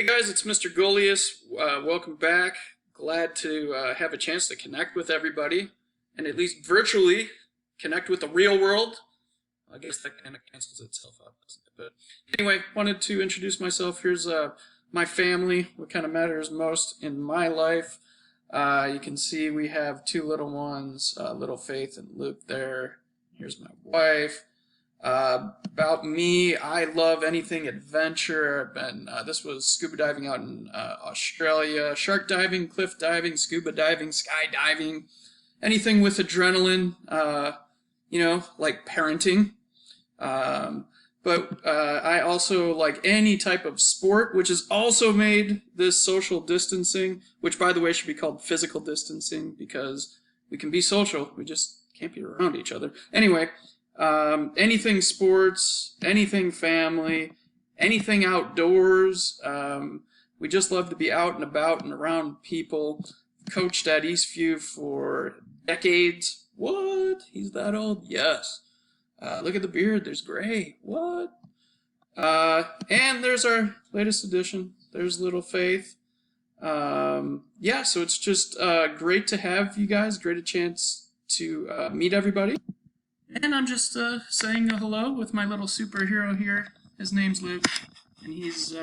Hey guys, it's Mr. Golius. Welcome back. Glad to have a chance to connect with everybody and at least virtually connect with the real world. I guess that kind of cancels itself out, doesn't it? But anyway, wanted to introduce myself. Here's my family, what kind of matters most in my life. You can see we have two little ones, little Faith and Luke there. Here's my wife. About me, I love anything adventure. I've been, this was scuba diving out in Australia, shark diving, cliff diving, scuba diving, skydiving, anything with adrenaline, like parenting. But I also like any type of sport, which has also made this social distancing, which by the way should be called physical distancing because we can be social, we just can't be around each other. Anyway, anything sports, anything family, anything outdoors. We just love to be out and about and around people. Coached at Eastview for decades. What? He's that old? Yes. Look at the beard. There's gray. What? And there's our latest addition. There's Little Faith. Yeah, so it's just great to have you guys. Great a chance to meet everybody. And I'm just saying a hello with my little superhero here. His name's Luke, and he's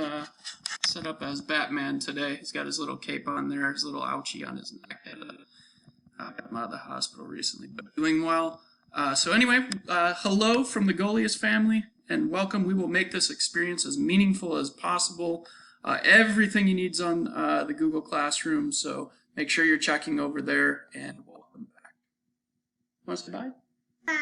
set up as Batman today. He's got his little cape on there, his little ouchie on his neck. Got him out of the hospital recently, but doing well. So anyway, hello from the Golius family, and welcome. We will make this experience as meaningful as possible. Everything you need's on the Google Classroom, so make sure you're checking over there, and welcome back. Want to say bye? Bye.